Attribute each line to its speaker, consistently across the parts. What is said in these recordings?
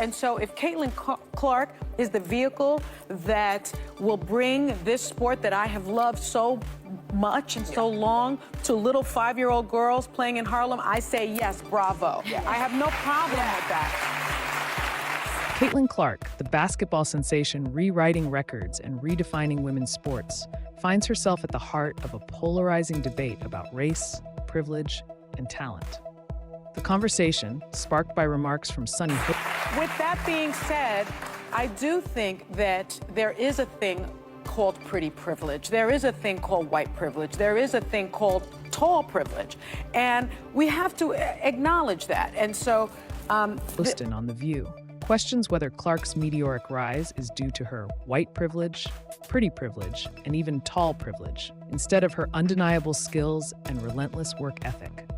Speaker 1: And so if Caitlin Clark is the vehicle that will bring this sport that I have loved so much and so long to little 5-year-old girls playing in Harlem, I say yes, bravo. I have no problem with that.
Speaker 2: Caitlin Clark, the basketball sensation rewriting records and redefining women's sports, finds herself at the heart of a polarizing debate about race, privilege, and talent. The conversation, sparked by remarks from Sunny Hostin.
Speaker 1: With that being said, I do think that there is a thing called pretty privilege. There is a thing called white privilege. There is a thing called tall privilege. And we have to acknowledge that. And so...
Speaker 2: Hostin on The View questions whether Clark's meteoric rise is due to her white privilege, pretty privilege, and even tall privilege, instead of her undeniable skills and relentless work ethic.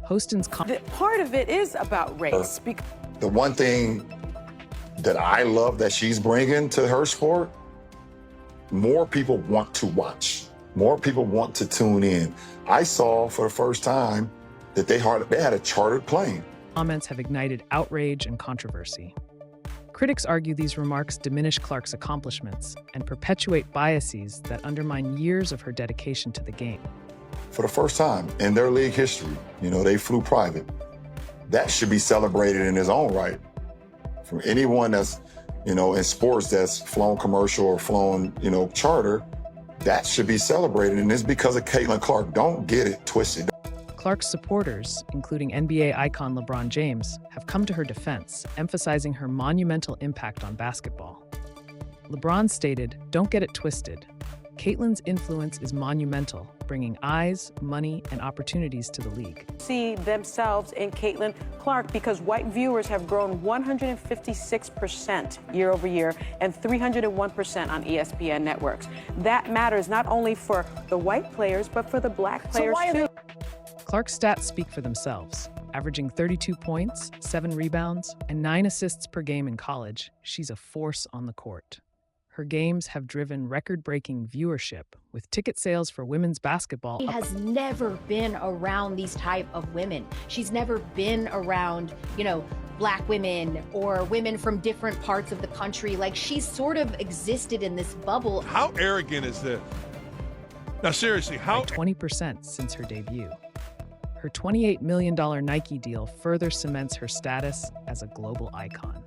Speaker 2: Hostin's
Speaker 1: part of it is about race.
Speaker 3: The one thing that I love that she's bringing to her sport, more people want to watch. More people want to tune in. I saw for the first time that they had a chartered plane.
Speaker 2: Comments have ignited outrage and controversy. Critics argue these remarks diminish Clark's accomplishments and perpetuate biases that undermine years of her dedication to the game.
Speaker 3: For the first time in their league history, they flew private. That should be celebrated in its own right. From anyone that's, in sports that's flown commercial or flown, charter, that should be celebrated. And it's because of Caitlin Clark. Don't get it twisted.
Speaker 2: Clark's supporters, including NBA icon LeBron James, have come to her defense, emphasizing her monumental impact on basketball. LeBron stated, "Don't get it twisted. Caitlin's influence is monumental, bringing eyes, money, and opportunities to the league."
Speaker 1: See themselves in Caitlin Clark because white viewers have grown 156% year over year and 301% on ESPN networks. That matters not only for the white players, but for the black players too.
Speaker 2: Clark's stats speak for themselves. Averaging 32 points, 7 rebounds, and 9 assists per game in college, she's a force on the court. Her games have driven record-breaking viewership, with ticket sales for women's basketball.
Speaker 4: She has never been around these type of women. She's never been around, black women or women from different parts of the country. Like, she's sort of existed in this bubble.
Speaker 5: How arrogant is this? Now, seriously, how?
Speaker 2: By 20% since her debut. Her $28 million Nike deal further cements her status as a global icon.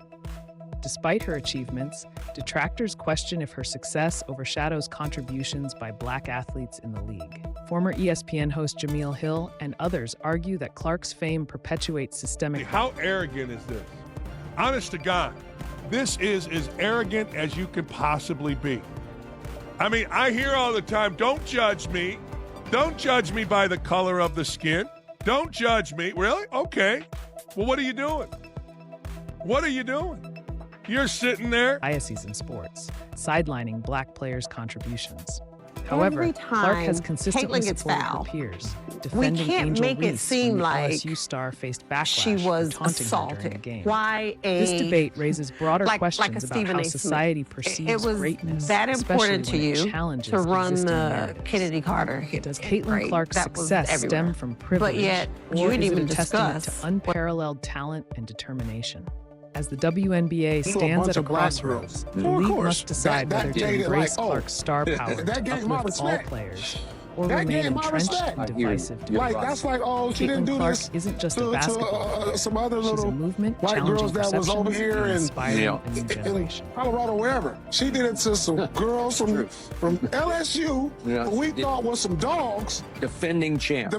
Speaker 2: Despite her achievements, detractors question if her success overshadows contributions by black athletes in the league. Former ESPN host Jameel Hill and others argue that Clark's fame perpetuates systemic...
Speaker 5: How arrogant is this? Honest to God, this is as arrogant as you can possibly be. I mean, I hear all the time, don't judge me. Don't judge me by the color of the skin. Don't judge me. Really? Okay. Well, what are you doing? What are you doing? You're sitting there.
Speaker 2: Biases in sports, sidelining black players' contributions. However, Clark has consistently supported her peers, defending Angel Reese when the LSU star faced backlash
Speaker 6: she was
Speaker 2: for taunting her during the game. This debate raises broader questions about how society perceives greatness,
Speaker 6: that important to
Speaker 2: especially when
Speaker 6: you
Speaker 2: it challenges
Speaker 6: to run
Speaker 2: existing
Speaker 6: the
Speaker 2: narratives.
Speaker 6: Kennedy Carter hit.
Speaker 2: Does Caitlin Clark's success stem from privilege,
Speaker 6: but yet you
Speaker 2: or
Speaker 6: didn't
Speaker 2: is it
Speaker 6: even
Speaker 2: a testament
Speaker 6: discuss
Speaker 2: to unparalleled talent and determination? As the WNBA stands at a crossroads, the league must decide whether to embrace Clark's star power to uplift all players, or remain entrenched in divisive debate.
Speaker 7: That's like, oh, she didn't do
Speaker 2: Clark
Speaker 7: this
Speaker 2: isn't just a basketball player.
Speaker 7: some other little
Speaker 2: She's a movement
Speaker 7: white girls that was over here
Speaker 2: and inspiring a new
Speaker 7: in
Speaker 2: generation.
Speaker 7: Colorado, wherever. She did it to some girls from LSU, who we thought was some dogs.
Speaker 8: Defending champs.